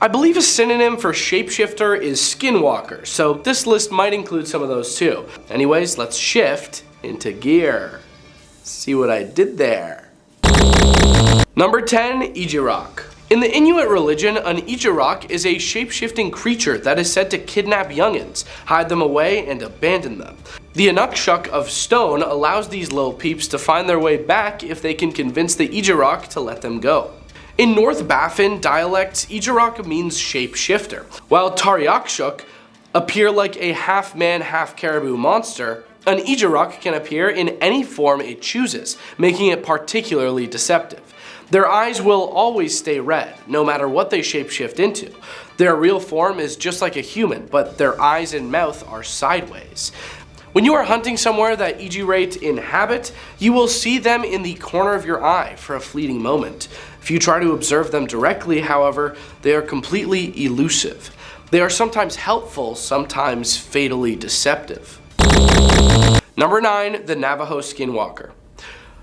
I believe a synonym for shapeshifter is skinwalker, so this list might include some of those too. Anyways, let's shift into gear. See what I did there? Number 10, Ijirok. In the Inuit religion, an Ijirok is a shapeshifting creature that is said to kidnap youngins, hide them away, and abandon them. The Inukshuk of stone allows these little peeps to find their way back if they can convince the Ijirok to let them go. In North Baffin dialects, Ijirok means shapeshifter, while Tariakshuk appear like a half-man, half-caribou monster. An Ijirok can appear in any form it chooses, making it particularly deceptive. Their eyes will always stay red, no matter what they shapeshift into. Their real form is just like a human, but their eyes and mouth are sideways. When you are hunting somewhere that Ijirate inhabit, you will see them in the corner of your eye for a fleeting moment. If you try to observe them directly, however, they are completely elusive. They are sometimes helpful, sometimes fatally deceptive. Number 9, the Navajo Skinwalker.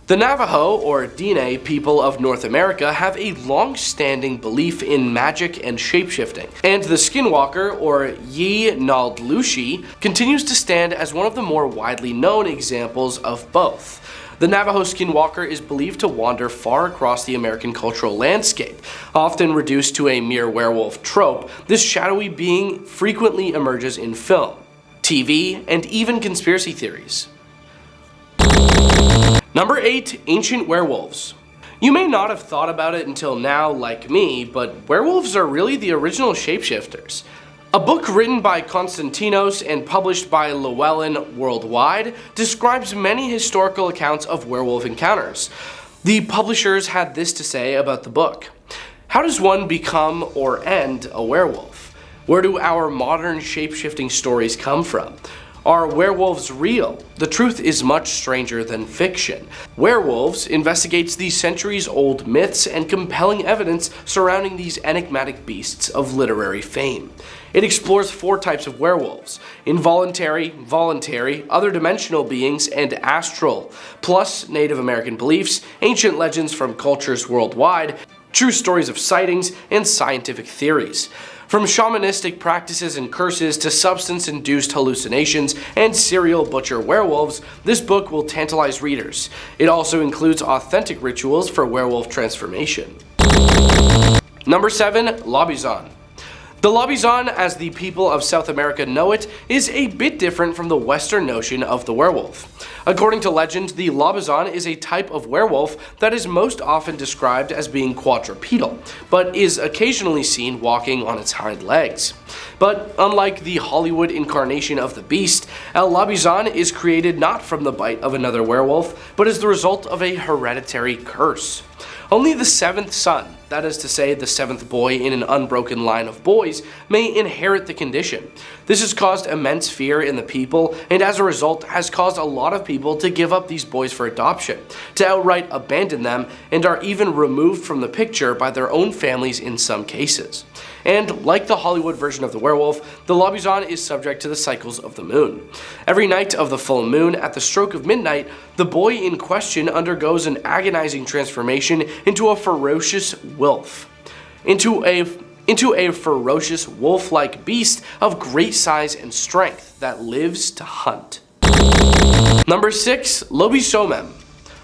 The Navajo, or Dene, people of North America have a long-standing belief in magic and shapeshifting, and the Skinwalker, or Yi-Naldlushi, continues to stand as one of the more widely known examples of both. The Navajo Skinwalker is believed to wander far across the American cultural landscape. Often reduced to a mere werewolf trope, this shadowy being frequently emerges in film, TV, and even conspiracy theories. Number 8, Ancient Werewolves. You may not have thought about it until now, like me, but werewolves are really the original shapeshifters. A book written by Konstantinos and published by Llewellyn Worldwide describes many historical accounts of werewolf encounters. The publishers had this to say about the book. How does one become or end a werewolf? Where do our modern shapeshifting stories come from? Are werewolves real? The truth is much stranger than fiction. Werewolves investigates the centuries-old myths and compelling evidence surrounding these enigmatic beasts of literary fame. It explores 4 types of werewolves: involuntary, voluntary, other dimensional beings, and astral, plus Native American beliefs, ancient legends from cultures worldwide, true stories of sightings, and scientific theories. From shamanistic practices and curses to substance-induced hallucinations and serial butcher werewolves, this book will tantalize readers. It also includes authentic rituals for werewolf transformation. Number 7, Lobizon. The Lobizon, as the people of South America know it, is a bit different from the Western notion of the werewolf. According to legend, the Lobizon is a type of werewolf that is most often described as being quadrupedal, but is occasionally seen walking on its hind legs. But unlike the Hollywood incarnation of the beast, El Lobizon is created not from the bite of another werewolf, but as the result of a hereditary curse. Only the 7th son, that is to say the 7th boy in an unbroken line of boys, may inherit the condition. This has caused immense fear in the people, and as a result has caused a lot of people to give up these boys for adoption, to outright abandon them, and are even removed from the picture by their own families in some cases. And like the Hollywood version of the werewolf, the Lobizon is subject to the cycles of the moon. Every night of the full moon, at the stroke of midnight, the boy in question undergoes an agonizing transformation into a ferocious wolf. Into a ferocious wolf-like beast of great size and strength that lives to hunt. Number 6, Lobisomem.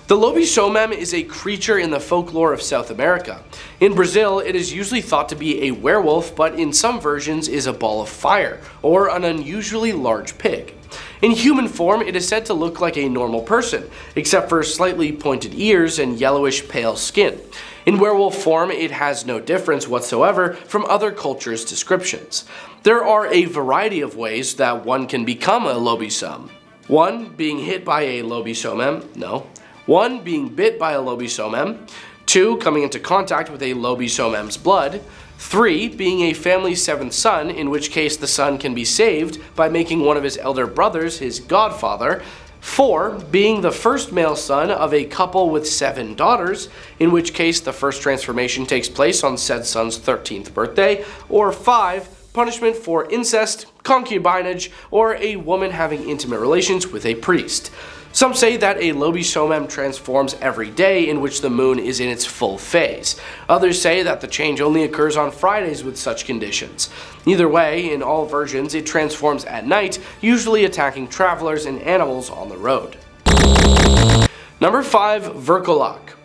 The lobisomem is a creature in the folklore of South America. In Brazil, it is usually thought to be a werewolf, but in some versions is a ball of fire, or an unusually large pig. In human form, it is said to look like a normal person, except for slightly pointed ears and yellowish pale skin. In werewolf form, it has no difference whatsoever from other cultures' descriptions. There are a variety of ways that one can become a lobisomem. 1. Being hit by a lobisomem. 1. Being bit by a lobisomem. 2. Coming into contact with a lobisomem's blood. 3. Being a family's 7th son, in which case the son can be saved by making one of his elder brothers his godfather. 4. Being the first male son of a couple with 7 daughters, in which case the first transformation takes place on said son's 13th birthday. Or 5. punishment for incest, concubinage, or a woman having intimate relations with a priest. Some say that a lobisomem transforms every day in which the moon is in its full phase. Others say that the change only occurs on Fridays with such conditions. Either way, in all versions, it transforms at night, usually attacking travelers and animals on the road. Number 5. Verkolak.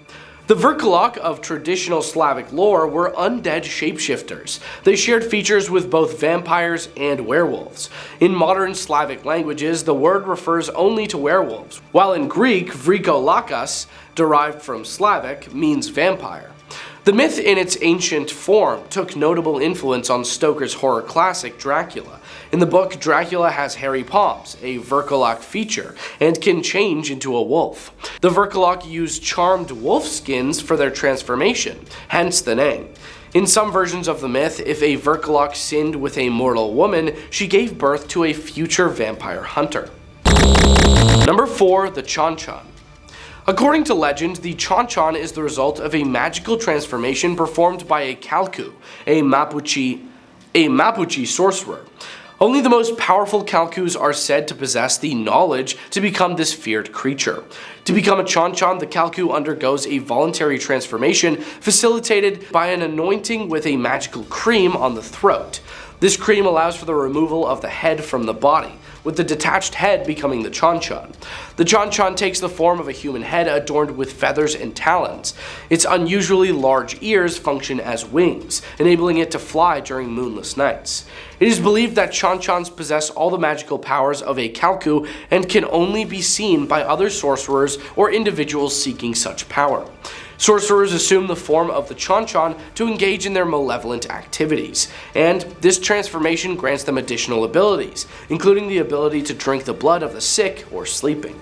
The Verkolak of traditional Slavic lore were undead shapeshifters. They shared features with both vampires and werewolves. In modern Slavic languages, the word refers only to werewolves, while in Greek, vrikolakas, derived from Slavic, means vampire. The myth in its ancient form took notable influence on Stoker's horror classic Dracula. In the book, Dracula has hairy palms, a Verkolak feature, and can change into a wolf. The Verkolak use charmed wolf skins for their transformation, hence the name. In some versions of the myth, if a Verkolak sinned with a mortal woman, she gave birth to a future vampire hunter. Number 4. The CHONCHON. According to legend, the CHONCHON is the result of a magical transformation performed by a Kalku, a Mapuche sorcerer. Only the most powerful Kalkus are said to possess the knowledge to become this feared creature. To become a CHONCHON, the Kalku undergoes a voluntary transformation facilitated by an anointing with a magical cream on the throat. This cream allows for the removal of the head from the body, with the detached head becoming the CHONCHON. The CHONCHON takes the form of a human head adorned with feathers and talons. Its unusually large ears function as wings, enabling it to fly during moonless nights. It is believed that CHONCHONs possess all the magical powers of a Kalku and can only be seen by other sorcerers or individuals seeking such power. Sorcerers assume the form of the CHONCHON to engage in their malevolent activities, and this transformation grants them additional abilities, including the ability to drink the blood of the sick or sleeping.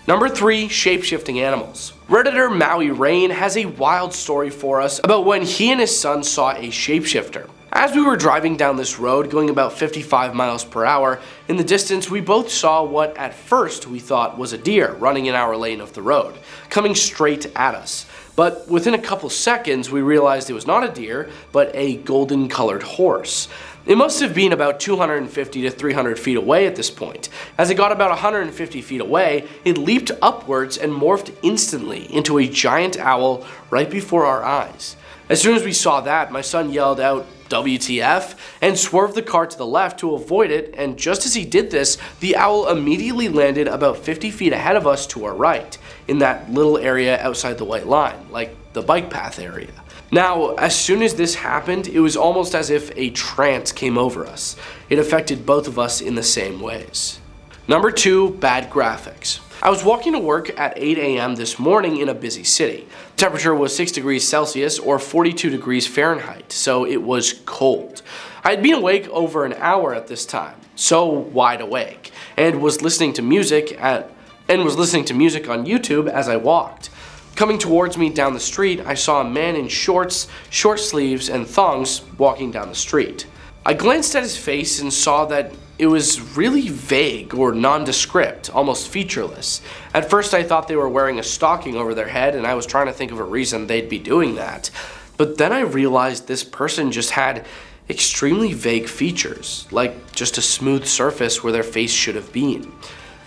Number 3. Shapeshifting animals. Redditor Maui Rain has a wild story for us about when he and his son saw a shapeshifter. As we were driving down this road, going about 55 miles per hour, in the distance we both saw what at first we thought was a deer running in our lane of the road, coming straight at us. But within a couple seconds we realized it was not a deer, but a golden colored horse. It must have been about 250 to 300 feet away at this point. As it got about 150 feet away, it leaped upwards and morphed instantly into a giant owl right before our eyes. As soon as we saw that, my son yelled out, "WTF?" and swerved the car to the left to avoid it, and just as he did this, the owl immediately landed about 50 feet ahead of us to our right, in that little area outside the white line, like the bike path area. Now, as soon as this happened, it was almost as if a trance came over us. It affected both of us in the same ways. Number 2. Bad graphics. I was walking to work at 8 a.m. this morning in a busy city. The temperature was 6 degrees Celsius or 42 degrees Fahrenheit, so it was cold. I had been awake over an hour at this time, so wide awake, and was listening to music on YouTube as I walked. Coming towards me down the street, I saw a man in shorts, short sleeves, and thongs walking down the street. I glanced at his face and saw that it was really vague or nondescript, almost featureless. At first I thought they were wearing a stocking over their head, and I was trying to think of a reason they'd be doing that. But then I realized this person just had extremely vague features, like just a smooth surface where their face should have been.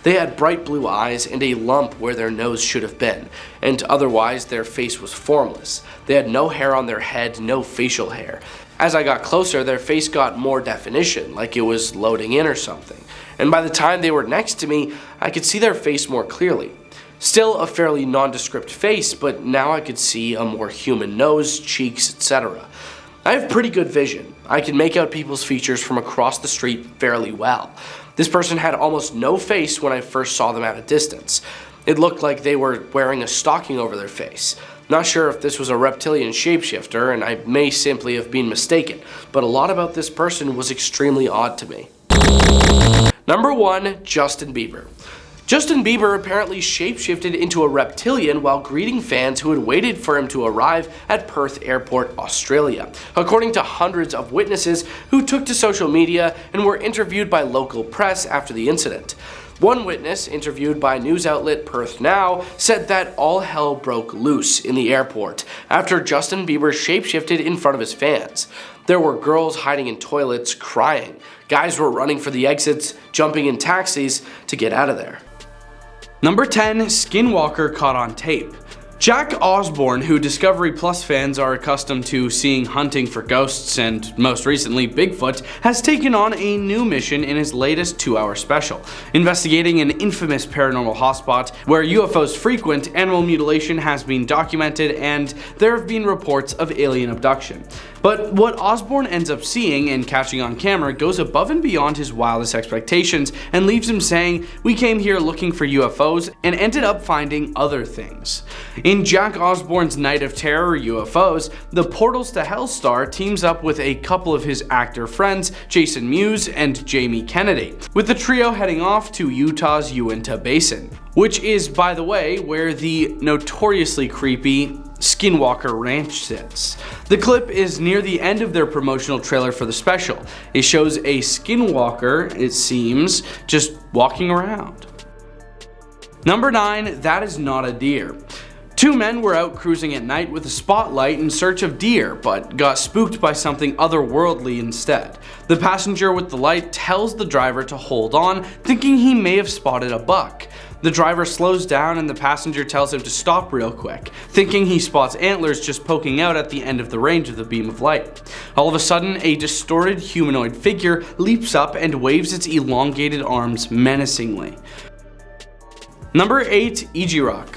They had bright blue eyes and a lump where their nose should have been, and otherwise their face was formless. They had no hair on their head, no facial hair. As I got closer, their face got more definition, like it was loading in or something. And by the time they were next to me, I could see their face more clearly. Still a fairly nondescript face, but now I could see a more human nose, cheeks, etc. I have pretty good vision. I can make out people's features from across the street fairly well. This person had almost no face when I first saw them at a distance. It looked like they were wearing a stocking over their face. Not sure if this was a reptilian shapeshifter, and I may simply have been mistaken, but a lot about this person was extremely odd to me. Number 1. Justin Bieber. Justin Bieber apparently shapeshifted into a reptilian while greeting fans who had waited for him to arrive at Perth Airport, Australia, according to hundreds of witnesses who took to social media and were interviewed by local press after the incident. One witness, interviewed by news outlet Perth Now, said that all hell broke loose in the airport after Justin Bieber shapeshifted in front of his fans. There were girls hiding in toilets, crying. Guys were running for the exits, jumping in taxis to get out of there. Number 10. Skinwalker caught on tape. Jack Osborne, who Discovery Plus fans are accustomed to seeing hunting for ghosts and most recently Bigfoot, has taken on a new mission in his latest 2-hour special. Investigating an infamous paranormal hotspot where UFOs frequent, animal mutilation has been documented and there have been reports of alien abduction. But what Osborne ends up seeing and catching on camera goes above and beyond his wildest expectations and leaves him saying, "We came here looking for UFOs and ended up finding other things." In Jack Osborne's Night of Terror UFOs, the Portals to Hell star teams up with a couple of his actor friends, Jason Mewes and Jamie Kennedy, with the trio heading off to Utah's Uinta Basin, which is, by the way, where the notoriously creepy SKINWALKER Ranch sits. The clip is near the end of their promotional trailer for the special. It shows a skinwalker, it seems, just walking around. Number 9. That is not a deer. Two men were out cruising at night with a spotlight in search of deer, but got spooked by something otherworldly instead. The passenger with the light tells the driver to hold on, thinking he may have spotted a buck. The driver slows down and the passenger tells him to stop real quick, thinking he spots antlers just poking out at the end of the range of the beam of light. All of a sudden, a distorted humanoid figure leaps up and waves its elongated arms menacingly. Number 8. Ijirok.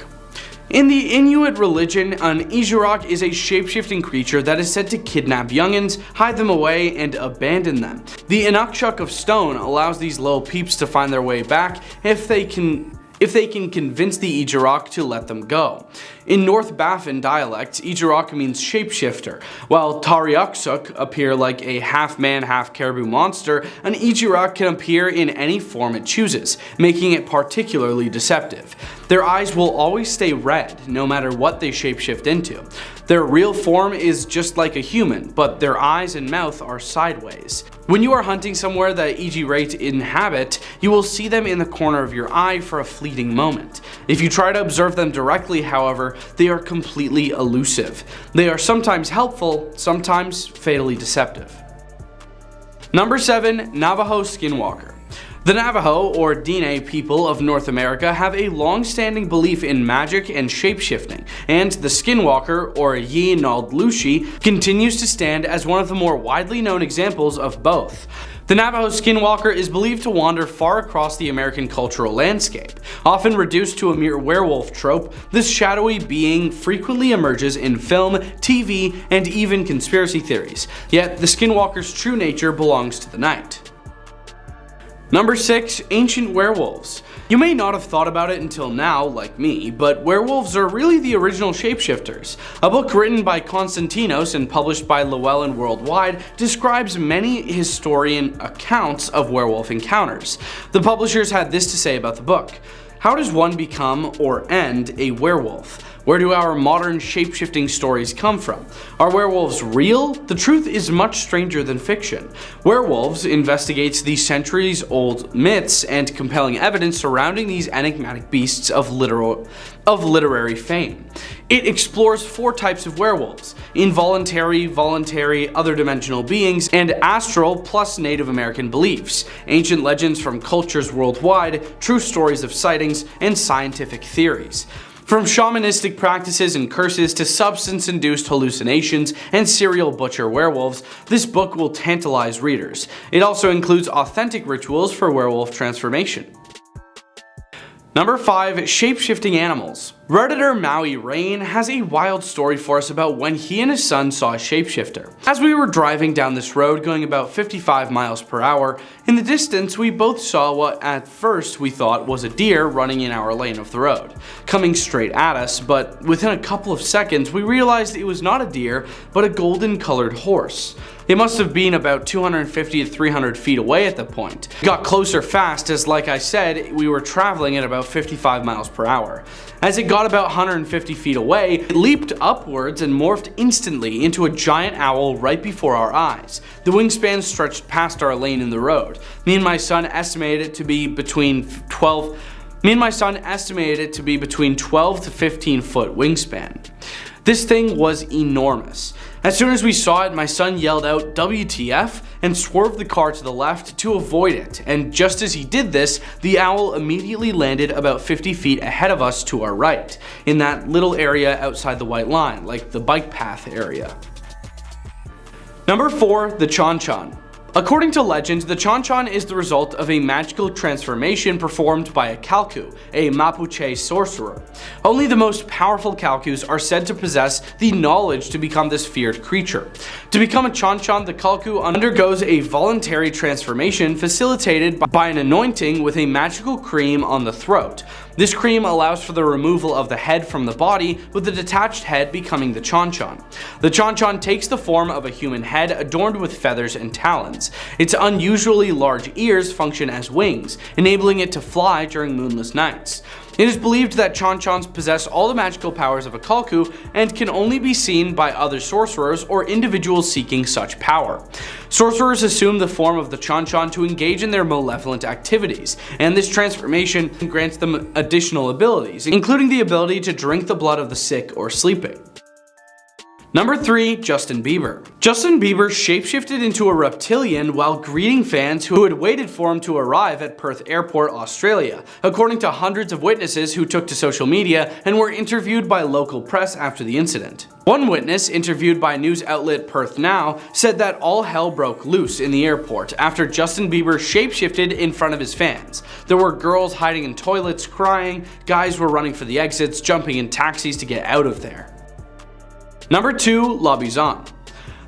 In the Inuit religion, an Ijirok is a shapeshifting creature that is said to kidnap youngins, hide them away, and abandon them. The Inukshuk of Stone allows these little peeps to find their way back if they can convince the Ijirok to let them go. In North Baffin dialect, Ijirok means shapeshifter. While Tariuksuk appear like a half-man, half-caribou monster, an Ijirok can appear in any form it chooses, making it particularly deceptive. Their eyes will always stay red, no matter what they shapeshift into. Their real form is just like a human, but their eyes and mouth are sideways. When you are hunting somewhere that Ijirate inhabit, you will see them in the corner of your eye for a fleeting moment. If you try to observe them directly, however, they are completely elusive. They are sometimes helpful, sometimes fatally deceptive. Number 7. Navajo Skinwalker. The Navajo, or Diné people of North America, have a long-standing belief in magic and shapeshifting, and the Skinwalker, or Yi Naldlushi, continues to stand as one of the more widely known examples of both. The Navajo Skinwalker is believed to wander far across the American cultural landscape. Often reduced to a mere werewolf trope, this shadowy being frequently emerges in film, TV, and even conspiracy theories, yet the Skinwalker's true nature belongs to the night. Number 6. Ancient werewolves. You may not have thought about it until now, like me, but werewolves are really the original shapeshifters. A book written by Konstantinos and published by Llewellyn Worldwide describes many historian accounts of werewolf encounters. The publishers had this to say about the book. How does one become or end a werewolf? Where do our modern shape-shifting stories come from? Are werewolves real? The truth is much stranger than fiction. Werewolves investigates the centuries-old myths and compelling evidence surrounding these enigmatic beasts of literary fame. It explores 4 types of werewolves: involuntary, voluntary, other dimensional beings, and astral plus Native American beliefs, ancient legends from cultures worldwide, true stories of sightings, and scientific theories. From shamanistic practices and curses to substance-induced hallucinations and serial butcher werewolves, this book will tantalize readers. It also includes authentic rituals for werewolf transformation. Number 5. Shape-shifting animals. Redditor Maui Rain has a wild story for us about when he and his son saw a shapeshifter. As we were driving down this road going about 55 miles per hour, in the distance we both saw what at first we thought was a deer running in our lane of the road, coming straight at us, but within a couple of seconds we realized it was not a deer but a golden colored horse. It must have been about 250 to 300 feet away at the point. It got closer fast as, like I said, we were traveling at about 55 miles per hour. As it got about 150 feet away, it leaped upwards and morphed instantly into a giant owl right before our eyes. The wingspan stretched past our lane in the road. Me and my son estimated it to be between 12 to 15 foot wingspan. This thing was enormous. As soon as we saw it, my son yelled out "WTF" and swerved the car to the left to avoid it, and just as he did this, the owl immediately landed about 50 feet ahead of us to our right, in that little area outside the white line, like the bike path area. Number 4, the CHONCHON. According to legend, the CHONCHON is the result of a magical transformation performed by a Calcu, a Mapuche sorcerer. Only the most powerful Calcus are said to possess the knowledge to become this feared creature. To become a CHONCHON, the Calcu undergoes a voluntary transformation facilitated by an anointing with a magical cream on the throat. This cream allows for the removal of the head from the body, with the detached head becoming the CHONCHON. The CHONCHON takes the form of a human head adorned with feathers and talons. Its unusually large ears function as wings, enabling it to fly during moonless nights. It is believed that CHONCHONs possess all the magical powers of a Calcu and can only be seen by other sorcerers or individuals seeking such power. Sorcerers assume the form of the CHONCHON to engage in their malevolent activities, and this transformation grants them additional abilities, including the ability to drink the blood of the sick or sleeping. Number 3, Justin Bieber. Justin Bieber shapeshifted into a reptilian while greeting fans who had waited for him to arrive at Perth Airport, Australia, according to hundreds of witnesses who took to social media and were interviewed by local press after the incident. One witness, interviewed by news outlet Perth Now, said that all hell broke loose in the airport after Justin Bieber shapeshifted in front of his fans. There were girls hiding in toilets crying, guys were running for the exits, jumping in taxis to get out of there. Number 2, Lobizon.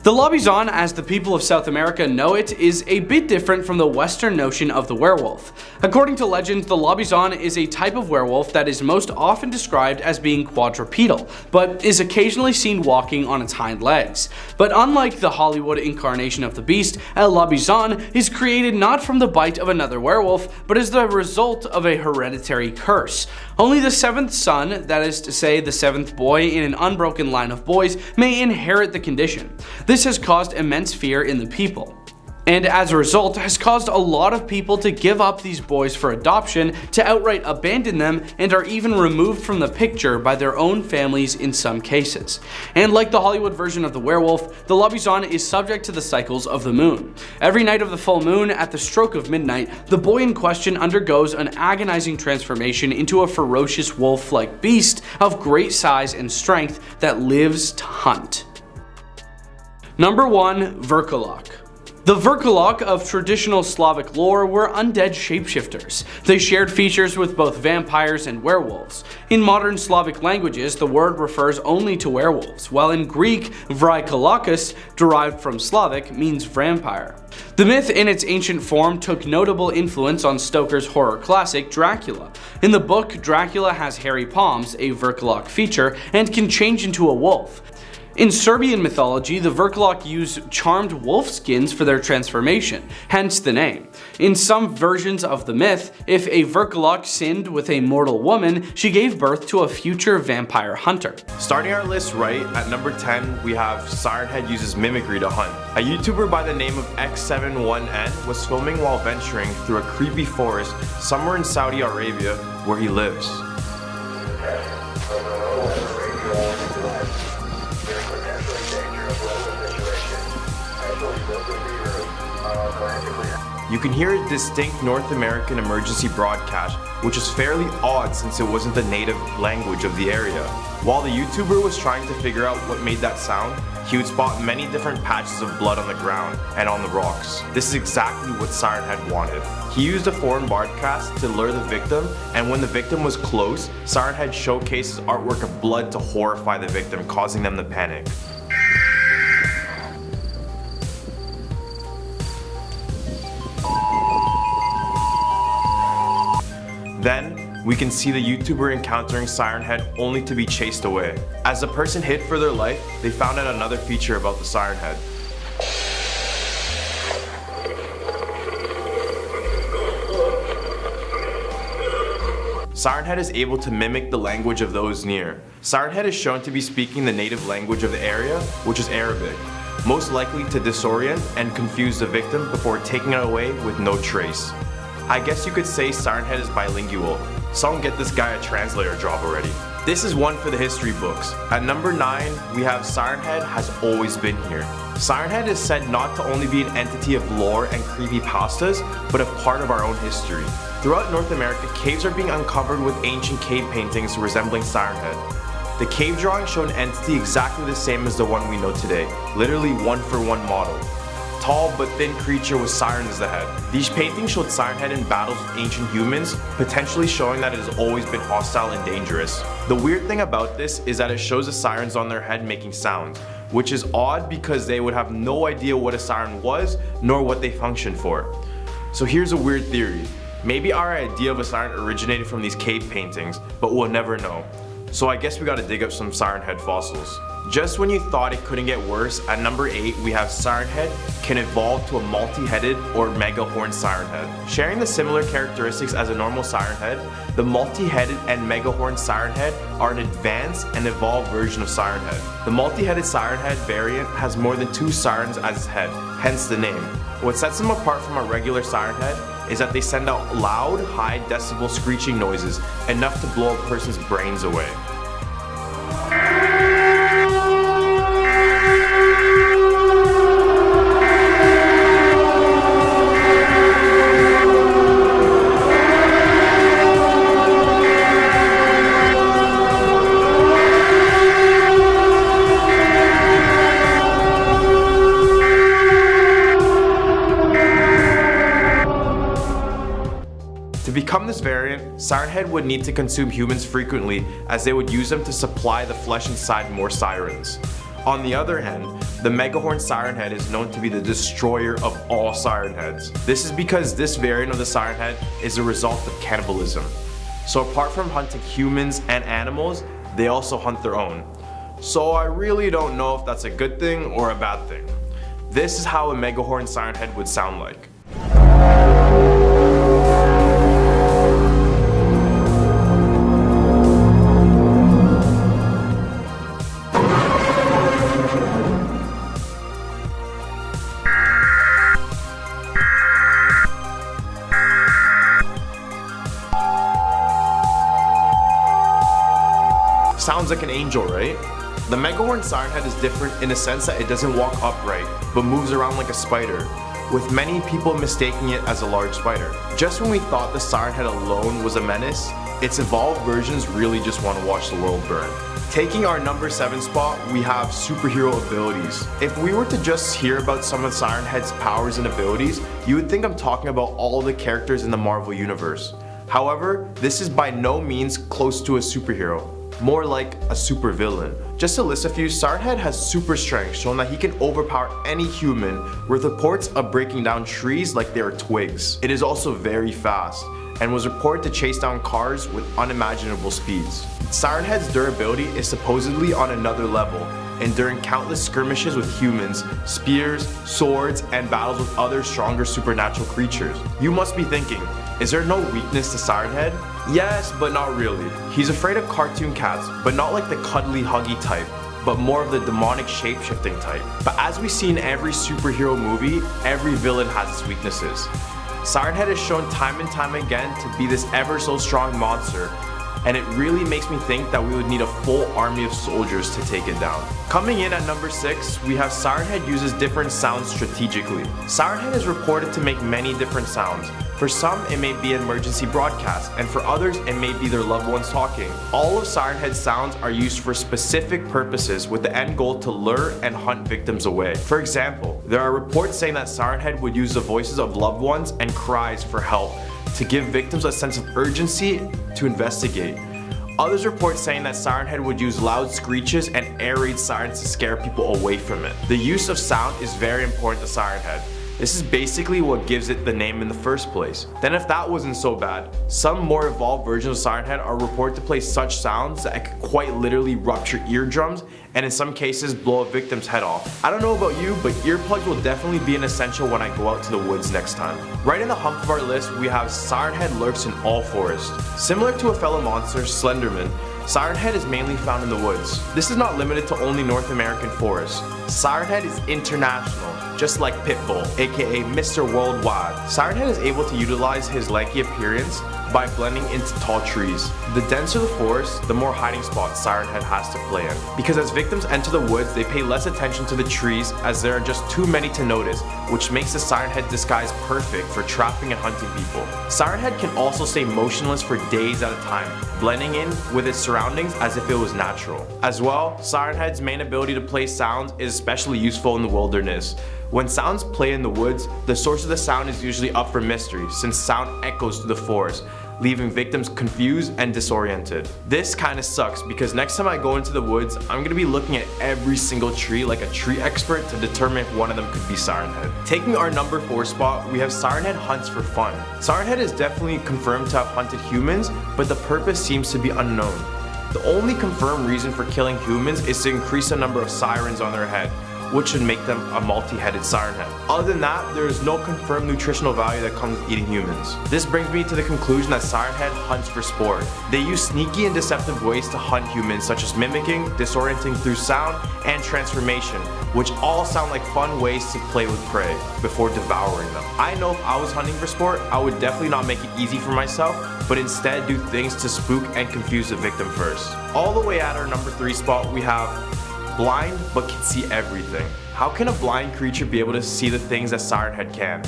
The Lobizon, as the people of South America know it, is a bit different from the Western notion of the werewolf. According to legend, the Lobizon is a type of werewolf that is most often described as being quadrupedal, but is occasionally seen walking on its hind legs. But unlike the Hollywood incarnation of the beast, a Lobizon is created not from the bite of another werewolf, but as the result of a hereditary curse. Only the 7th son, that is to say the 7th boy in an unbroken line of boys, may inherit the condition. This has caused immense fear in the people, and as a result has caused a lot of people to give up these boys for adoption, to outright abandon them, and are even removed from the picture by their own families in some cases. And like the Hollywood version of the werewolf, the Lobizon is subject to the cycles of the moon. Every night of the full moon, at the stroke of midnight, the boy in question undergoes an agonizing transformation into a ferocious wolf-like beast of great size and strength that lives to hunt. Number 1, Verkolok. The Verkolok of traditional Slavic lore were undead shapeshifters. They shared features with both vampires and werewolves. In modern Slavic languages, the word refers only to werewolves, while in Greek, Vrykolakus, derived from Slavic, means vampire. The myth in its ancient form took notable influence on Stoker's horror classic Dracula. In the book, Dracula has hairy palms, a Verkolok feature, and can change into a wolf. In Serbian mythology, the Verkolok use charmed wolf skins for their transformation, hence the name. In some versions of the myth, if a Verkolok sinned with a mortal woman, she gave birth to a future vampire hunter. Starting our list right at number 10, we have Sirenhead uses mimicry to hunt. A YouTuber by the name of X71N was filming while venturing through a creepy forest somewhere in Saudi Arabia where he lives. You can hear a distinct North American emergency broadcast, which is fairly odd since it wasn't the native language of the area. While the YouTuber was trying to figure out what made that sound, he would spot many different patches of blood on the ground and on the rocks. This is exactly what Sirenhead wanted. He used a foreign broadcast to lure the victim, and when the victim was close, Sirenhead showcases artwork of blood to horrify the victim, causing them to panic. Then, we can see the YouTuber encountering Sirenhead only to be chased away. As the person hid for their life, they found out another feature about the Sirenhead. Siren Head is able to mimic the language of those near. Siren Head is shown to be speaking the native language of the area, which is Arabic, most likely to disorient and confuse the victim before taking it away with no trace. I guess you could say Siren Head is bilingual. Someone get this guy a translator job already. This is one for the history books. At number 9, we have Siren Head has always been here. Siren Head is said not to only be an entity of lore and creepypastas, but a part of our own history. Throughout North America, caves are being uncovered with ancient cave paintings resembling Siren Head. The cave drawings show an entity exactly the same as the one we know today, literally one-for-one model. Tall but thin creature with sirens as the head. These paintings showed Siren Head in battles with ancient humans, potentially showing that it has always been hostile and dangerous. The weird thing about this is that it shows the sirens on their head making sounds, which is odd because they would have no idea what a siren was, nor what they functioned for. So here's a weird theory. Maybe our idea of a siren originated from these cave paintings, but we'll never know. So I guess we gotta dig up some Siren Head fossils. Just when you thought it couldn't get worse, at number 8 we have Siren Head can evolve to a multi-headed or mega-horned Siren Head. Sharing the similar characteristics as a normal Siren Head, the multi-headed and mega-horned Siren Head are an advanced and evolved version of Siren Head. The multi-headed Siren Head variant has more than 2 sirens as its head, hence the name. What sets them apart from a regular Siren Head is that they send out loud, high decibel screeching noises, enough to blow a person's brains away. To become this variant, Siren Head would need to consume humans frequently, as they would use them to supply the flesh inside more sirens. On the other hand, the Megahorn Siren Head is known to be the destroyer of all Siren Heads. This is because this variant of the Siren Head is a result of cannibalism. So apart from hunting humans and animals, they also hunt their own. So I really don't know if that's a good thing or a bad thing. This is how a Megahorn Siren Head would sound like. Sounds like an angel, right? The Megahorn Siren Head is different in a sense that it doesn't walk upright, but moves around like a spider, with many people mistaking it as a large spider. Just when we thought the Siren Head alone was a menace, its evolved versions really just want to watch the world burn. Taking our number 7 spot, we have superhero abilities. If we were to just hear about some of Siren Head's powers and abilities, you would think I'm talking about all the characters in the Marvel Universe. However, this is by no means close to a superhero. More like a supervillain. Just to list a few, Siren Head has super strength, showing that he can overpower any human, with reports of breaking down trees like they are twigs. It is also very fast, and was reported to chase down cars with unimaginable speeds. Siren Head's durability is supposedly on another level, enduring countless skirmishes with humans, spears, swords, and battles with other stronger supernatural creatures. You must be thinking, is there no weakness to Siren Head? Yes, but not really. He's afraid of cartoon cats, but not like the cuddly huggy type, but more of the demonic shapeshifting type. But as we see in every superhero movie, every villain has its weaknesses. Siren Head is shown time and time again to be this ever so strong monster, and it really makes me think that we would need a full army of soldiers to take it down. Coming in at number 6, we have Siren Head uses different sounds strategically. Siren Head is reported to make many different sounds. For some, it may be an emergency broadcast, and for others, it may be their loved ones talking. All of Siren Head's sounds are used for specific purposes with the end goal to lure and hunt victims away. For example, there are reports saying that Siren Head would use the voices of loved ones and cries for help to give victims a sense of urgency to investigate. Others report saying that Siren Head would use loud screeches and air raid sirens to scare people away from it. The use of sound is very important to Siren Head. This is basically what gives it the name in the first place. Then if that wasn't so bad, some more evolved versions of Siren Head are reported to play such sounds that it could quite literally rupture eardrums and in some cases blow a victim's head off. I don't know about you, but earplugs will definitely be an essential when I go out to the woods next time. Right in the hump of our list, we have Siren Head lurks in all forests. Similar to a fellow monster, Slenderman, Siren Head is mainly found in the woods. This is not limited to only North American forests. Siren Head is international, just like Pitbull, aka Mr. Worldwide. Siren Head is able to utilize his lanky appearance by blending into tall trees. The denser the forest, the more hiding spots Siren Head has to play in. Because as victims enter the woods, they pay less attention to the trees as there are just too many to notice, which makes the Siren Head disguise perfect for trapping and hunting people. Siren Head can also stay motionless for days at a time, blending in with its surroundings as if it was natural. As well, Siren Head's main ability to play sounds is especially useful in the wilderness. When sounds play in the woods, the source of the sound is usually up for mystery since sound echoes through the forest, leaving victims confused and disoriented. This kinda sucks because next time I go into the woods, I'm gonna be looking at every single tree like a tree expert to determine if one of them could be Siren Head. Taking our number 4 spot, we have Siren Head hunts for fun. Siren Head is definitely confirmed to have hunted humans, but the purpose seems to be unknown. The only confirmed reason for killing humans is to increase the number of sirens on their head, which should make them a multi-headed Siren Head. Other than that, there is no confirmed nutritional value that comes with eating humans. This brings me to the conclusion that Siren Head hunts for sport. They use sneaky and deceptive ways to hunt humans, such as mimicking, disorienting through sound, and transformation, which all sound like fun ways to play with prey before devouring them. I know if I was hunting for sport, I would definitely not make it easy for myself, but instead do things to spook and confuse the victim first. All the way at our number 3 spot, we have blind but can see everything. How can a blind creature be able to see the things that Siren Head can?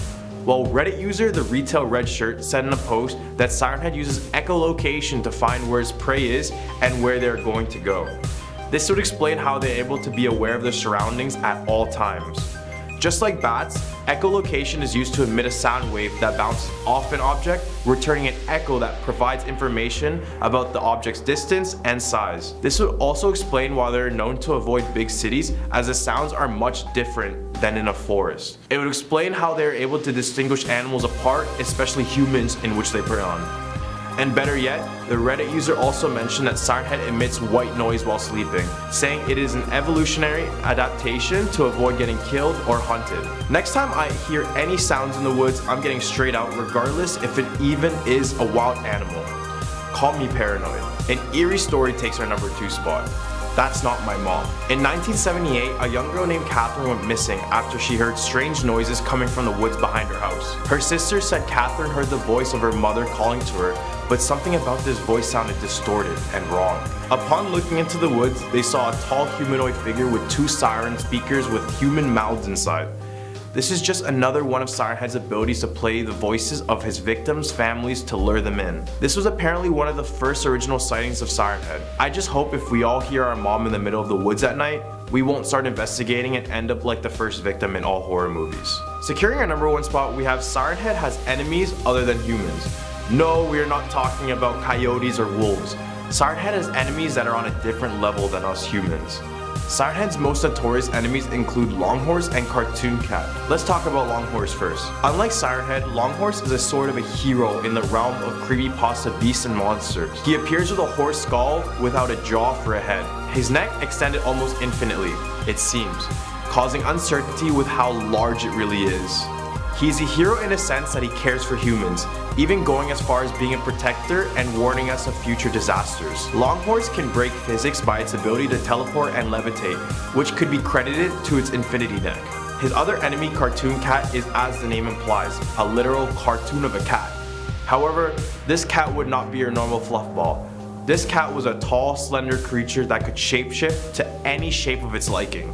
Well, Reddit user The Retail Red Shirt said in a post that Siren Head uses echolocation to find where its prey is and where they're going to go. This would explain how they're able to be aware of their surroundings at all times. Just like bats, echolocation is used to emit a sound wave that bounces off an object, returning an echo that provides information about the object's distance and size. This would also explain why they're known to avoid big cities, as the sounds are much different than in a forest. It would explain how they're able to distinguish animals apart, especially humans in which they prey on. And better yet, the Reddit user also mentioned that Siren Head emits white noise while sleeping, saying it is an evolutionary adaptation to avoid getting killed or hunted. Next time I hear any sounds in the woods, I'm getting straight out regardless if it even is a wild animal. Call me paranoid. An eerie story takes our number 2 spot. That's not my mom. In 1978, a young girl named Catherine went missing after she heard strange noises coming from the woods behind her house. Her sister said Catherine heard the voice of her mother calling to her, but something about this voice sounded distorted and wrong. Upon looking into the woods, they saw a tall humanoid figure with 2 siren speakers with human mouths inside. This is just another one of Siren Head's abilities to play the voices of his victims' families to lure them in. This was apparently one of the first original sightings of Siren Head. I just hope if we all hear our mom in the middle of the woods at night, we won't start investigating and end up like the first victim in all horror movies. Securing our number 1 spot, we have Siren Head has enemies other than humans. No, we are not talking about coyotes or wolves. Siren Head has enemies that are on a different level than us humans. Siren Head's most notorious enemies include Longhorse and Cartoon Cat. Let's talk about Longhorse first. Unlike Siren Head, Longhorse is a sort of a hero in the realm of creepypasta beasts and monsters. He appears with a horse skull without a jaw for a head. His neck extended almost infinitely, it seems, causing uncertainty with how large it really is. He's a hero in a sense that he cares for humans, even going as far as being a protector and warning us of future disasters. Longhorse can break physics by its ability to teleport and levitate, which could be credited to its infinity neck. His other enemy, Cartoon Cat, is, as the name implies, a literal cartoon of a cat. However, this cat would not be your normal fluff ball. This cat was a tall, slender creature that could shapeshift to any shape of its liking.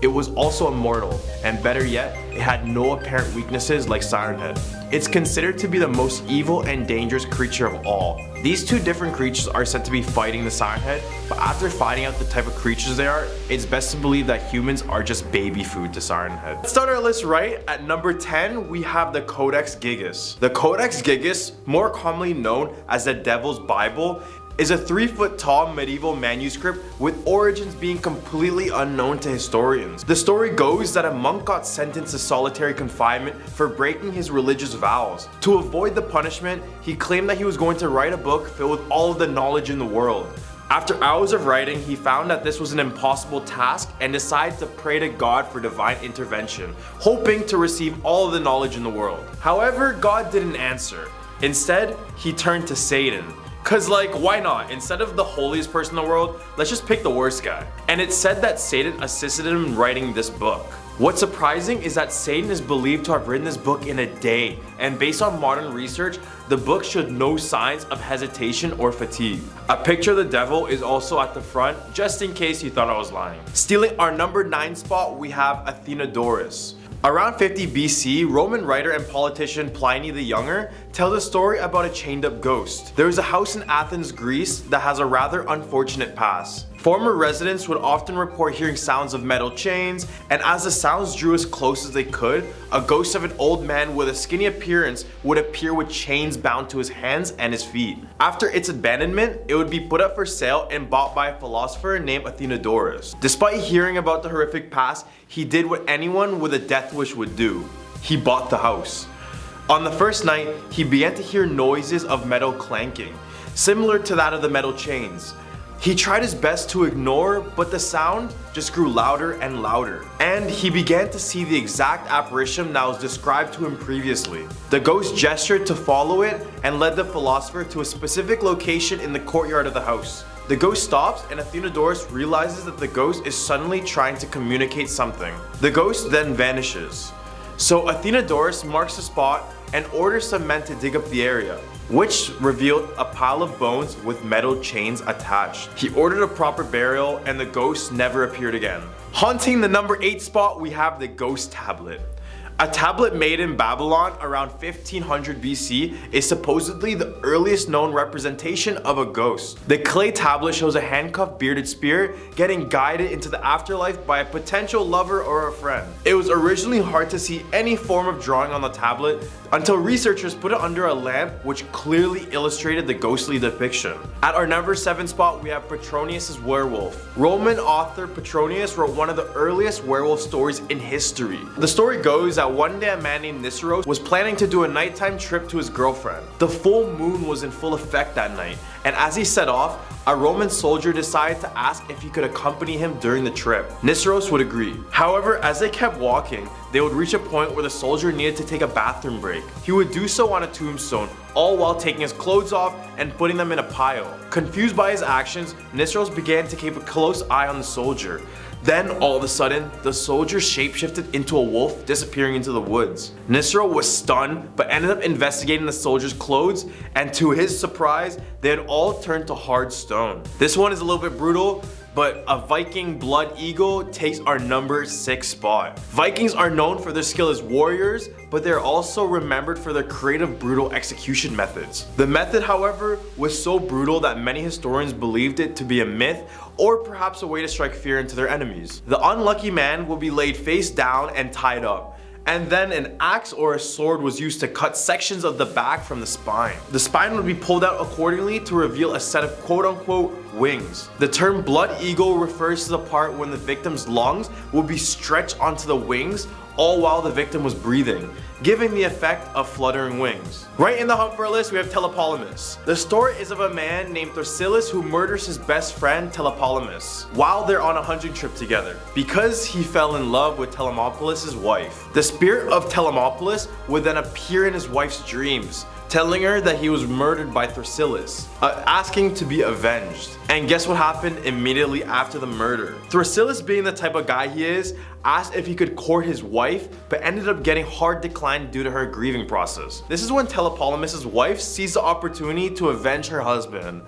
It was also immortal, and better yet, it had no apparent weaknesses like Siren Head. It's considered to be the most evil and dangerous creature of all. These 2 different creatures are said to be fighting the Siren Head, but after finding out the type of creatures they are, it's best to believe that humans are just baby food to Siren Head. Let's start our list right. At number 10, we have the CODEX GIGAS. The CODEX GIGAS, more commonly known as the Devil's Bible, is a 3-foot-tall medieval manuscript with origins being completely unknown to historians. The story goes that a monk got sentenced to solitary confinement for breaking his religious vows. To avoid the punishment, he claimed that he was going to write a book filled with all of the knowledge in the world. After hours of writing, he found that this was an impossible task and decided to pray to God for divine intervention, hoping to receive all of the knowledge in the world. However, God didn't answer. Instead, he turned to Satan. Cause like, why not? Instead of the holiest person in the world, let's just pick the worst guy. And it's said that Satan assisted him in writing this book. What's surprising is that Satan is believed to have written this book in a day, and based on modern research, the book showed no signs of hesitation or fatigue. A picture of the devil is also at the front, just in case you thought I was lying. Stealing our number 9 spot, we have Athenodorus. Around 50 BC, Roman writer and politician Pliny the Younger tells a story about a chained up ghost. There is a house in Athens, Greece that has a rather unfortunate past. Former residents would often report hearing sounds of metal chains, and as the sounds drew as close as they could, a ghost of an old man with a skinny appearance would appear with chains bound to his hands and his feet. After its abandonment, it would be put up for sale and bought by a philosopher named Athenodorus. Despite hearing about the horrific past, he did what anyone with a death wish would do. He bought the house. On the first night, he began to hear noises of metal clanking, similar to that of the metal chains. He tried his best to ignore, but the sound just grew louder and louder. And he began to see the exact apparition that was described to him previously. The ghost gestured to follow it and led the philosopher to a specific location in the courtyard of the house. The ghost stops and Athenodorus realizes that the ghost is suddenly trying to communicate something. The ghost then vanishes. So Athenodorus marks the spot and orders some men to dig up the area, which revealed a pile of bones with metal chains attached. He ordered a proper burial and the ghost never appeared again. Haunting the number 8 spot, we have the ghost tablet. A tablet made in Babylon around 1500 BC is supposedly the earliest known representation of a ghost. The clay tablet shows a handcuffed bearded spirit getting guided into the afterlife by a potential lover or a friend. It was originally hard to see any form of drawing on the tablet until researchers put it under a lamp which clearly illustrated the ghostly depiction. At our number 7 spot, we have Petronius' werewolf. Roman author Petronius wrote one of the earliest werewolf stories in history. The story goes that one day a man named Niceros was planning to do a nighttime trip to his girlfriend. The full moon was in full effect that night, and as he set off, a Roman soldier decided to ask if he could accompany him during the trip. Niceros would agree. However, as they kept walking, they would reach a point where the soldier needed to take a bathroom break. He would do so on a tombstone, all while taking his clothes off and putting them in a pile. Confused by his actions, Niceros began to keep a close eye on the soldier. Then, all of a sudden, the soldier shapeshifted into a wolf, disappearing into the woods. Niceros was stunned, but ended up investigating the soldier's clothes, and to his surprise, they had all turned to hard stone. This one is a little bit brutal, but a Viking blood eagle takes our number 6 spot. Vikings are known for their skill as warriors, but they're also remembered for their creative, brutal execution methods. The method, however, was so brutal that many historians believed it to be a myth, or perhaps a way to strike fear into their enemies. The unlucky man will be laid face down and tied up, and then an axe or a sword was used to cut sections of the back from the spine. The spine would be pulled out accordingly to reveal a set of quote-unquote wings. The term blood eagle refers to the part when the victim's lungs would be stretched onto the wings, all while the victim was breathing, giving the effect of fluttering wings. Right in the hunt for a list, we have Telepolemus. The story is of a man named Thrasyllus who murders his best friend Telepolemus while they're on a hunting trip together, because he fell in love with Telemopolis' wife. The spirit of Telemopolis would then appear in his wife's dreams, telling her that he was murdered by Thrasyllus, asking to be avenged. And guess what happened immediately after the murder? Thrasyllus, being the type of guy he is, asked if he could court his wife, but ended up getting hard decline due to her grieving process. This is when Telepolemus' wife sees the opportunity to avenge her husband.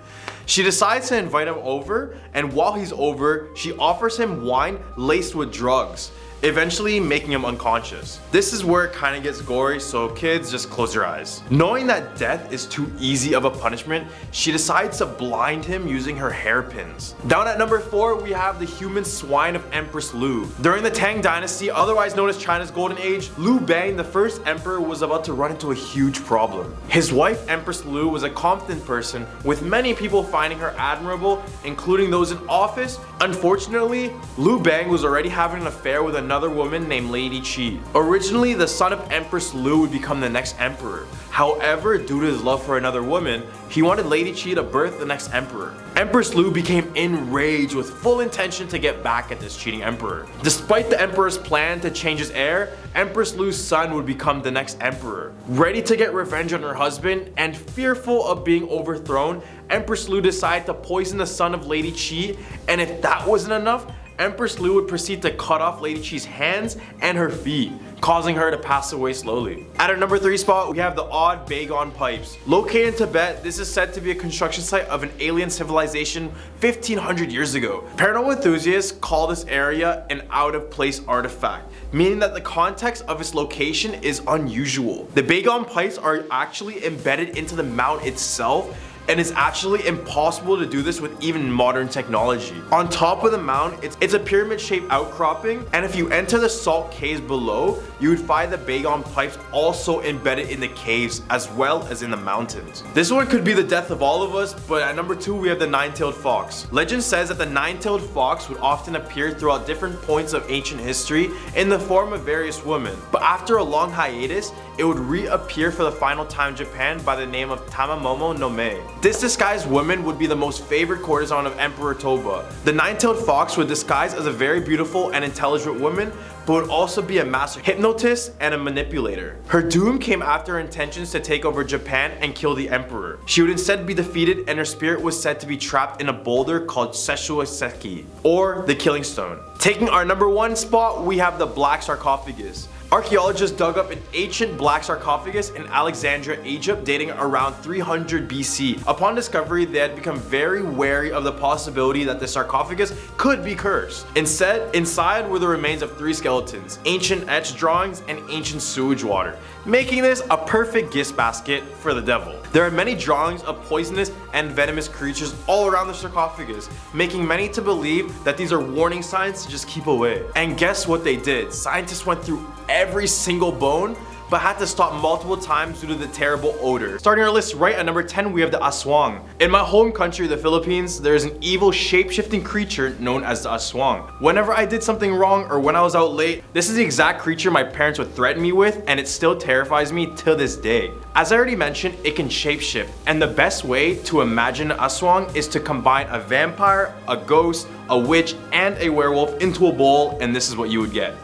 She decides to invite him over, and while he's over, she offers him wine laced with drugs. eventually making him unconscious. This is where it kind of gets gory, so kids, just close your eyes. Knowing that death is too easy of a punishment, she decides to blind him using her hairpins. Down at number 4, we have the human swine of Empress Lu. During the Tang Dynasty, otherwise known as China's Golden Age, Liu Bang, the first emperor, was about to run into a huge problem. His wife, Empress Lu, was a confident person, with many people finding her admirable, including those in office. Unfortunately, Liu Bang was already having an affair with another woman named Lady Qi. Originally, the son of Empress Lu would become the next emperor. However, due to his love for another woman, he wanted Lady Qi to birth the next emperor. Empress Lu became enraged with full intention to get back at this cheating emperor. Despite the emperor's plan to change his heir, Empress Lu's son would become the next emperor. Ready to get revenge on her husband and fearful of being overthrown, Empress Lu decided to poison the son of Lady Qi, and if that wasn't enough, Empress Lu would proceed to cut off Lady Qi's hands and her feet, causing her to pass away slowly. At our number 3 spot, we have the Odd Bagon Pipes. Located in Tibet, this is said to be a construction site of an alien civilization 1500 years ago. Paranormal enthusiasts call this area an out-of-place artifact, meaning that the context of its location is unusual. The Bagon Pipes are actually embedded into the mountain itself, and it's actually impossible to do this with even modern technology. On top of the mound, it's a pyramid-shaped outcropping, and if you enter the salt caves below, you would find the Bagon Pipes also embedded in the caves as well as in the mountains. This one could be the death of all of us, but at number 2 we have the Nine-Tailed Fox. Legend says that the Nine-Tailed Fox would often appear throughout different points of ancient history in the form of various women, but after a long hiatus, it would reappear for the final time in Japan by the name of Tamamomo no Mei. This disguised woman would be the most favored courtesan of Emperor Toba. The Nine-Tailed Fox would disguise as a very beautiful and intelligent woman, but would also be a master hypnotist and a manipulator. Her doom came after her intentions to take over Japan and kill the emperor. She would instead be defeated, and her spirit was said to be trapped in a boulder called Seshuoseki, or the Killing Stone. Taking our number 1 spot, we have the Black Sarcophagus. Archaeologists dug up an ancient black sarcophagus in Alexandria, Egypt, dating around 300 BC. Upon discovery, they had become very wary of the possibility that the sarcophagus could be cursed. Instead, inside were the remains of 3 skeletons, ancient etched drawings, and ancient sewage water, making this a perfect gift basket for the devil. There are many drawings of poisonous and venomous creatures all around the sarcophagus, making many to believe that these are warning signs to just keep away. And guess what they did? Scientists went through every single bone, but had to stop multiple times due to the terrible odor. Starting our list right at number 10, we have the aswang. In my home country, the Philippines, there is an evil shape-shifting creature known as the aswang. Whenever I did something wrong or when I was out late, this is the exact creature my parents would threaten me with, and it still terrifies me to this day. As I already mentioned, it can shapeshift, and the best way to imagine an aswang is to combine a vampire, a ghost, a witch, and a werewolf into a bowl, and this is what you would get.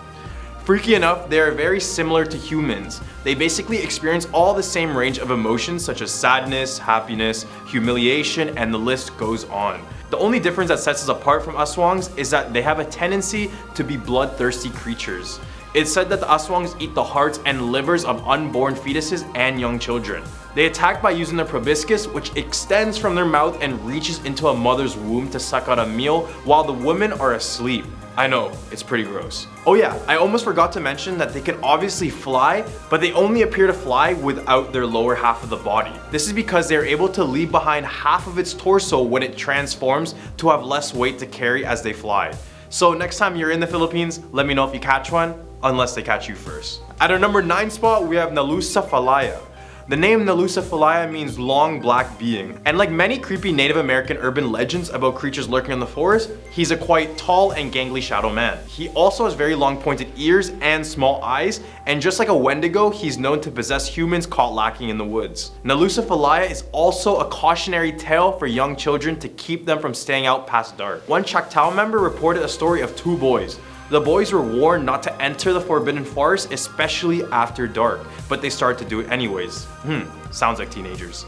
Freaky enough, they are very similar to humans. They basically experience all the same range of emotions such as sadness, happiness, humiliation, and the list goes on. The only difference that sets us apart from aswangs is that they have a tendency to be bloodthirsty creatures. It's said that the aswangs eat the hearts and livers of unborn fetuses and young children. They attack by using their proboscis, which extends from their mouth and reaches into a mother's womb to suck out a meal while the women are asleep. I know, it's pretty gross. Oh yeah, I almost forgot to mention that they can obviously fly, but they only appear to fly without their lower half of the body. This is because they are able to leave behind half of its torso when it transforms to have less weight to carry as they fly. So next time you're in the Philippines, let me know if you catch one, unless they catch you first. At our number 9 spot, we have Nalusa Falaya. The name Nalusa Falaya means long black being, and like many creepy Native American urban legends about creatures lurking in the forest, he's a quite tall and gangly shadow man. He also has very long pointed ears and small eyes, and just like a Wendigo, he's known to possess humans caught lacking in the woods. Nalusa Falaya is also a cautionary tale for young children to keep them from staying out past dark. One Choctaw member reported a story of 2 boys. The boys were warned not to enter the forbidden forest, especially after dark, but they started to do it anyways. Sounds like teenagers.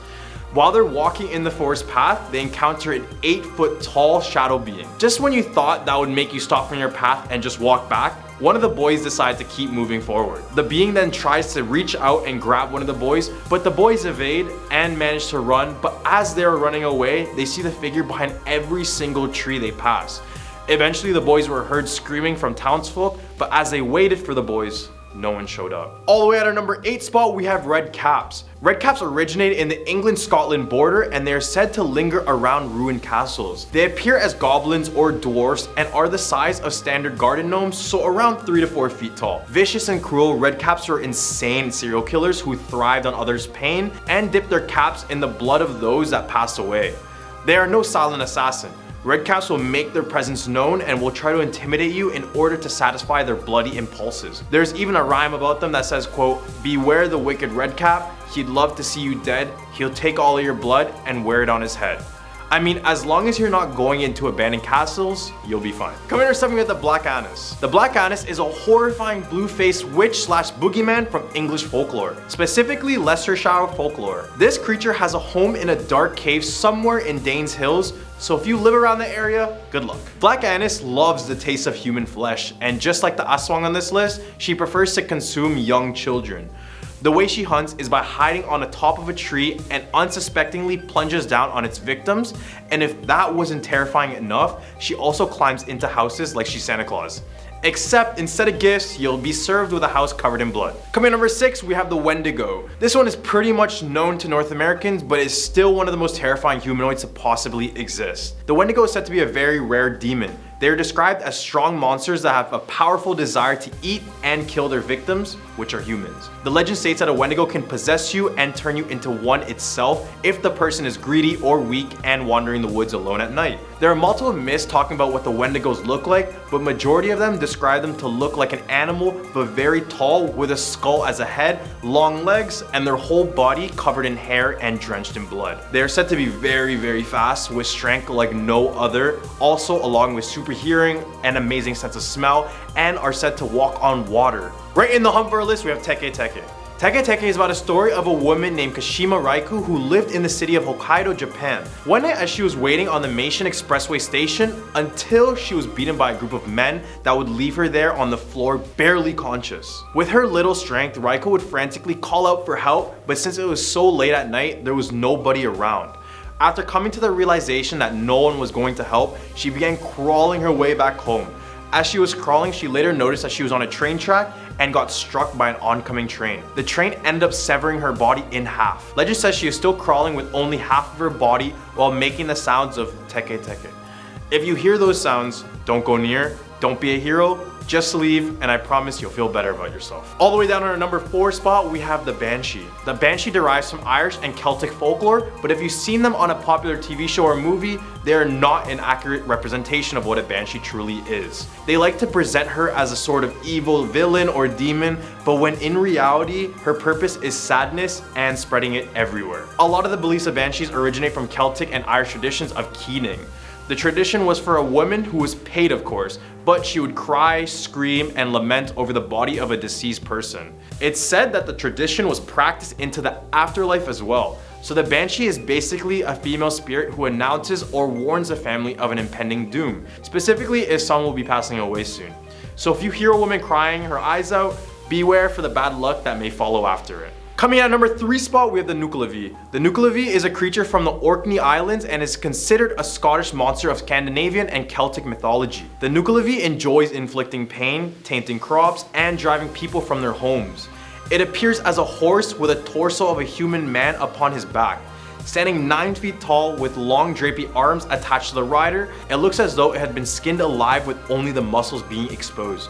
While they're walking in the forest path, they encounter an 8-foot tall shadow being. Just when you thought that would make you stop from your path and just walk back, one of the boys decides to keep moving forward. The being then tries to reach out and grab one of the boys, but the boys evade and manage to run, but as they are running away, they see the figure behind every single tree they pass. Eventually, the boys were heard screaming from townsfolk, but as they waited for the boys, no one showed up. All the way at our number 8 spot, we have red caps. Red caps originated in the England-Scotland border, and they are said to linger around ruined castles. They appear as goblins or dwarfs and are the size of standard garden gnomes, so around 3 to 4 feet tall. Vicious and cruel, red caps are insane serial killers who thrived on others' pain and dipped their caps in the blood of those that passed away. They are no silent assassin. Red caps will make their presence known and will try to intimidate you in order to satisfy their bloody impulses. There's even a rhyme about them that says, quote, "Beware the wicked red cap, he'd love to see you dead, he'll take all of your blood and wear it on his head." I mean, as long as you're not going into abandoned castles, you'll be fine. Coming to something with the Black Annis. The Black Annis is a horrifying blue-faced witch / boogeyman from English folklore, specifically Leicestershire folklore. This creature has a home in a dark cave somewhere in Danes Hills, so if you live around the area, good luck. Black Annis loves the taste of human flesh, and just like the Aswang on this list, she prefers to consume young children. The way she hunts is by hiding on the top of a tree and unsuspectingly plunges down on its victims, and if that wasn't terrifying enough, she also climbs into houses like she's Santa Claus. Except instead of gifts, you'll be served with a house covered in blood. Coming at number 6, we have the Wendigo. This one is pretty much known to North Americans, but is still one of the most terrifying humanoids to possibly exist. The Wendigo is said to be a very rare demon. They are described as strong monsters that have a powerful desire to eat and kill their victims, which are humans. The legend states that a Wendigo can possess you and turn you into one itself if the person is greedy or weak and wandering the woods alone at night. There are multiple myths talking about what the Wendigos look like, but majority of them describe them to look like an animal but very tall with a skull as a head, long legs, and their whole body covered in hair and drenched in blood. They are said to be very, very fast with strength like no other, also along with super hearing and amazing sense of smell, and are said to walk on water. Right in the hunt for our list, we have Teke Teke. Teke Teke is about a story of a woman named Kashima Raiku who lived in the city of Hokkaido, Japan. One night as she was waiting on the Meishin Expressway station until she was beaten by a group of men that would leave her there on the floor barely conscious. With her little strength, Raiku would frantically call out for help, but since it was so late at night, there was nobody around. After coming to the realization that no one was going to help, she began crawling her way back home. As she was crawling, she later noticed that she was on a train track and got struck by an oncoming train. The train ended up severing her body in half. Legend says she is still crawling with only half of her body while making the sounds of Teke Teke. If you hear those sounds, don't go near, don't be a hero, just leave, and I promise you'll feel better about yourself. All the way down on our number 4 spot, we have the Banshee. The Banshee derives from Irish and Celtic folklore, but if you've seen them on a popular TV show or movie, they are not an accurate representation of what a Banshee truly is. They like to present her as a sort of evil villain or demon, but when in reality, her purpose is sadness and spreading it everywhere. A lot of the beliefs of Banshees originate from Celtic and Irish traditions of keening. The tradition was for a woman who was paid, of course, but she would cry, scream, and lament over the body of a deceased person. It's said that the tradition was practiced into the afterlife as well. So the Banshee is basically a female spirit who announces or warns the family of an impending doom, specifically if someone will be passing away soon. So if you hear a woman crying her eyes out, beware for the bad luck that may follow after it. Coming at number 3 spot, we have the Nuclevi. The Nuclevi is a creature from the Orkney Islands and is considered a Scottish monster of Scandinavian and Celtic mythology. The Nuclevi enjoys inflicting pain, tainting crops, and driving people from their homes. It appears as a horse with a torso of a human man upon his back. Standing 9 feet tall with long drapey arms attached to the rider, it looks as though it had been skinned alive with only the muscles being exposed.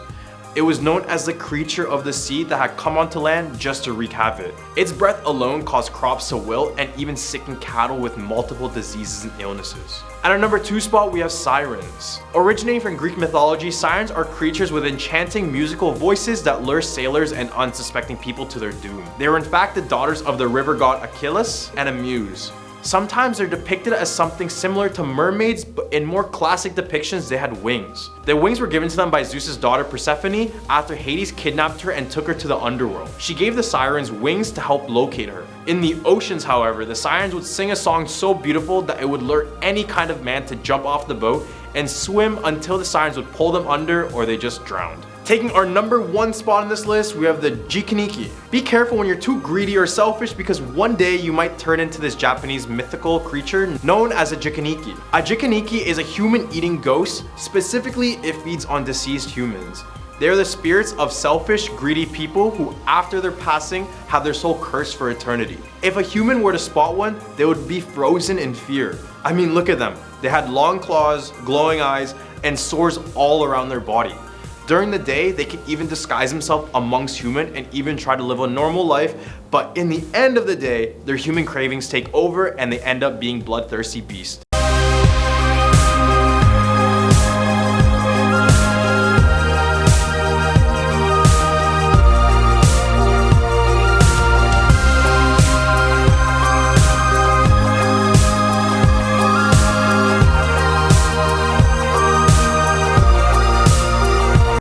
It was known as the creature of the sea that had come onto land just to wreak havoc. Its breath alone caused crops to wilt and even sickened cattle with multiple diseases and illnesses. At our number 2 spot, we have sirens. Originating from Greek mythology, sirens are creatures with enchanting musical voices that lure sailors and unsuspecting people to their doom. They were in fact the daughters of the river god Achilles and a muse. Sometimes they're depicted as something similar to mermaids, but in more classic depictions they had wings. The wings were given to them by Zeus's daughter Persephone after Hades kidnapped her and took her to the underworld. She gave the sirens wings to help locate her. In the oceans, however, the sirens would sing a song so beautiful that it would lure any kind of man to jump off the boat and swim until the sirens would pull them under or they just drowned. Taking our number 1 spot on this list, we have the Jikaniki. Be careful when you're too greedy or selfish because one day you might turn into this Japanese mythical creature known as a Jikaniki. A Jikaniki is a human-eating ghost, specifically it feeds on deceased humans. They are the spirits of selfish, greedy people who, after their passing, have their soul cursed for eternity. If a human were to spot one, they would be frozen in fear. I mean, look at them. They had long claws, glowing eyes, and sores all around their body. During the day, they can even disguise themselves amongst humans and even try to live a normal life, but in the end of the day, their human cravings take over and they end up being bloodthirsty beasts.